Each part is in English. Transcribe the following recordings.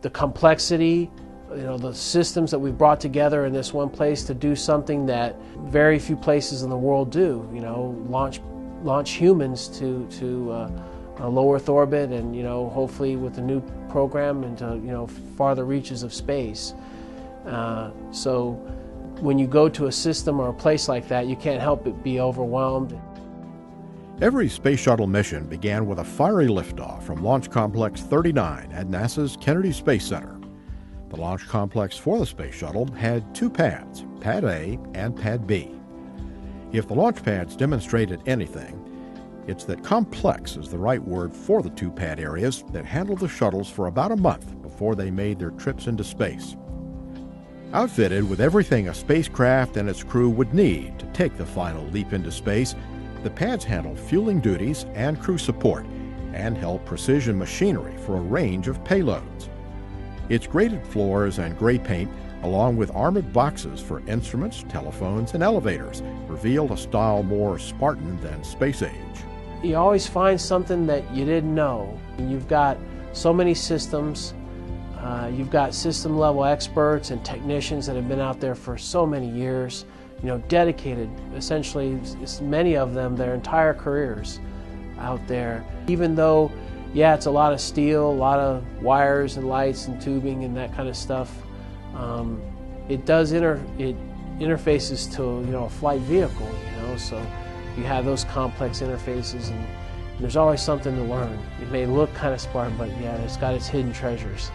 the complexity, the systems that we've brought together in this one place to do something that very few places in the world do. Launch humans to a low Earth orbit, and hopefully with the new program into farther reaches of space. So when you go to a system or a place like that, you can't help but be overwhelmed. Every space shuttle mission began with a fiery liftoff from Launch Complex 39 at NASA's Kennedy Space Center. The launch complex for the space shuttle had two pads, Pad A and Pad B. If the launch pads demonstrated anything, it's that complex is the right word for the two pad areas that handled the shuttles for about a month before they made their trips into space. Outfitted with everything a spacecraft and its crew would need to take the final leap into space, the pads handle fueling duties and crew support and held precision machinery for a range of payloads. Its graded floors and gray paint, along with armored boxes for instruments, telephones, and elevators, revealed a style more Spartan than space age. You always find something that you didn't know. You've got so many systems. You've got system level experts and technicians that have been out there for so many years, dedicated, essentially, many of them, their entire careers out there. Even though, yeah, it's a lot of steel, a lot of wires and lights and tubing and that kind of stuff, it interfaces to a flight vehicle, so you have those complex interfaces, and there's always something to learn. It may look kind of Spartan, but yeah, it's got its hidden treasures.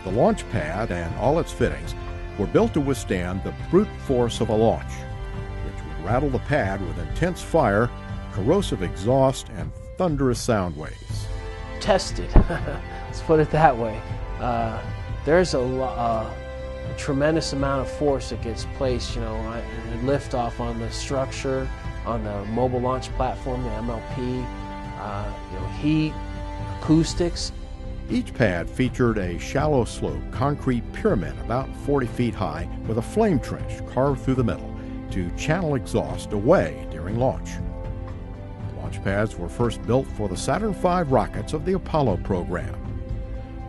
The launch pad and all its fittings were built to withstand the brute force of a launch, which would rattle the pad with intense fire, corrosive exhaust, and thunderous sound waves. Tested, let's put it that way. There's a tremendous amount of force that gets placed, liftoff on the structure, on the mobile launch platform, the MLP, heat, acoustics. Each pad featured a shallow slope concrete pyramid about 40 feet high with a flame trench carved through the middle to channel exhaust away during launch. The launch pads were first built for the Saturn V rockets of the Apollo program.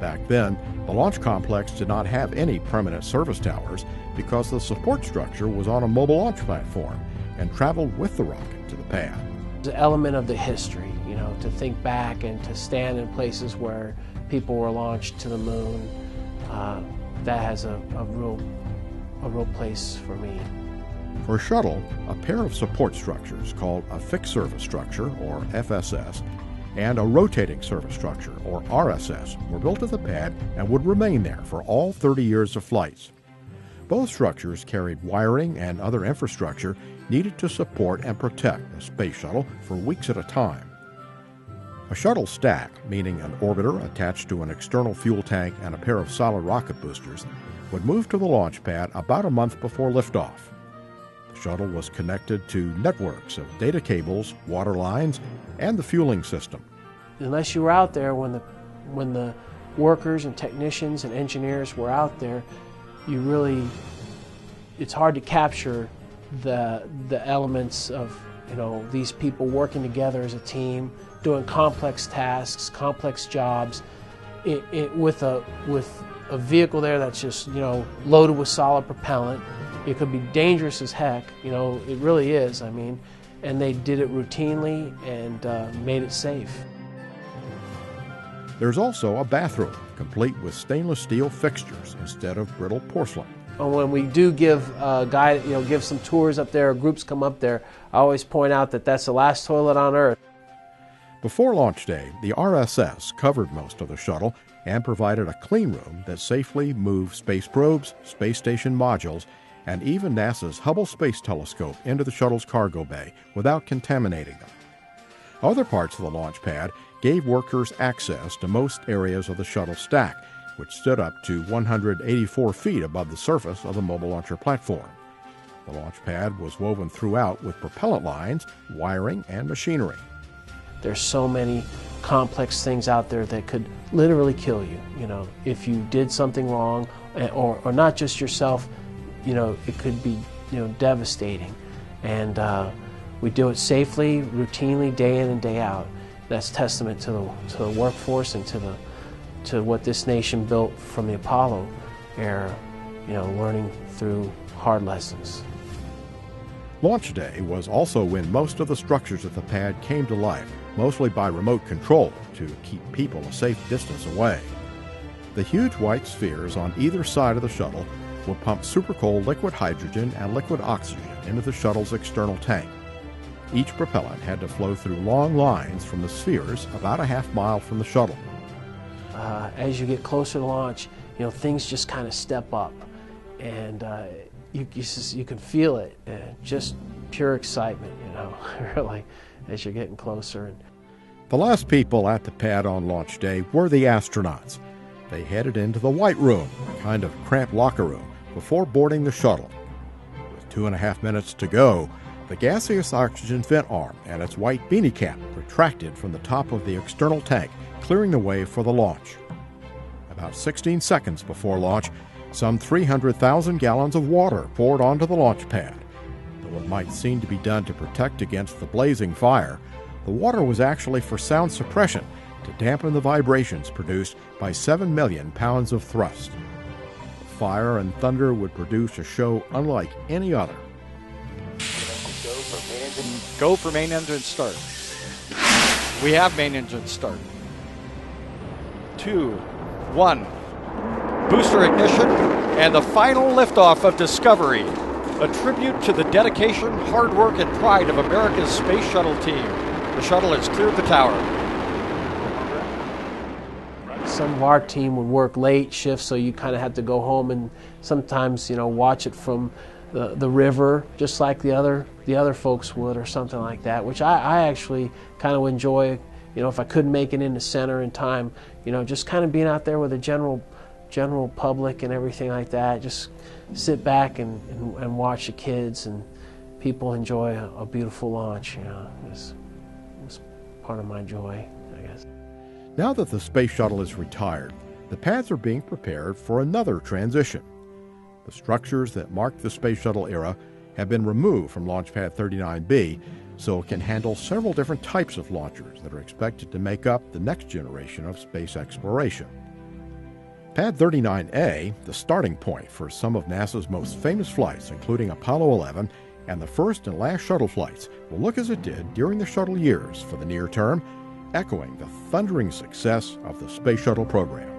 Back then, the launch complex did not have any permanent service towers because the support structure was on a mobile launch platform and traveled with the rocket to the pad. It's an element of the history, to think back and to stand in places where people were launched to the moon. That has a real place for me. For a shuttle, a pair of support structures called a fixed service structure, or FSS, and a rotating service structure, or RSS, were built at the pad and would remain there for all 30 years of flights. Both structures carried wiring and other infrastructure needed to support and protect the space shuttle for weeks at a time. A shuttle stack, meaning an orbiter attached to an external fuel tank and a pair of solid rocket boosters, would move to the launch pad about a month before liftoff. The shuttle was connected to networks of data cables, water lines, and the fueling system. Unless you were out there when the workers and technicians and engineers were out there, it's hard to capture the elements of these people working together as a team, doing complex tasks, complex jobs, with a vehicle there that's just loaded with solid propellant. It could be dangerous as heck, it really is. And they did it routinely and made it safe. There's also a bathroom, complete with stainless steel fixtures instead of brittle porcelain. When we do give give some tours up there, or groups come up there, I always point out that that's the last toilet on Earth. Before launch day, the RSS covered most of the shuttle and provided a clean room that safely moved space probes, space station modules, and even NASA's Hubble Space Telescope into the shuttle's cargo bay without contaminating them. Other parts of the launch pad gave workers access to most areas of the shuttle stack, which stood up to 184 feet above the surface of the mobile launcher platform. The launch pad was woven throughout with propellant lines, wiring, and machinery. There's so many complex things out there that could literally kill you, if you did something wrong, or not just yourself, it could be, devastating. And we do it safely, routinely, day in and day out. That's testament to the workforce and to to what this nation built from the Apollo era, you know, learning through hard lessons. Launch day was also when most of the structures at the pad came to life, mostly by remote control to keep people a safe distance away. The huge white spheres on either side of the shuttle will pump supercold liquid hydrogen and liquid oxygen into the shuttle's external tank. Each propellant had to flow through long lines from the spheres about a half-mile from the shuttle. As you get closer to launch, you know, things just kind of step up, and you can feel it, just pure excitement, you know, really, as you're getting closer. The last people at the pad on launch day were the astronauts. They headed into the White Room, a kind of cramped locker room, before boarding the shuttle. With 2.5 minutes to go, the gaseous oxygen vent arm and its white beanie cap retracted from the top of the external tank, clearing the way for the launch. About 16 seconds before launch, some 300,000 gallons of water poured onto the launch pad. Though it might seem to be done to protect against the blazing fire, the water was actually for sound suppression to dampen the vibrations produced by 7 million pounds of thrust. The fire and thunder would produce a show unlike any other. Go for main engine start. We have main engine start. 2, 1. Booster ignition and the final liftoff of Discovery. A tribute to the dedication, hard work, and pride of America's Space Shuttle team. The shuttle has cleared the tower. Some of our team would work late shifts, so you kind of had to go home and sometimes, you know, watch it from the river, just like the other folks would, or something like that, which I actually kind of enjoy. You know, if I couldn't make it into center in time, you know, just kind of being out there with the general public and everything like that. Just sit back and watch the kids and people enjoy a beautiful launch. You know, it's part of my joy, I guess. Now that the space shuttle is retired, the pads are being prepared for another transition. The structures that marked the space shuttle era have been removed from Launch Pad 39B, so it can handle several different types of launchers that are expected to make up the next generation of space exploration. Pad 39A, the starting point for some of NASA's most famous flights, including Apollo 11 and the first and last shuttle flights, will look as it did during the shuttle years for the near term, echoing the thundering success of the Space Shuttle program.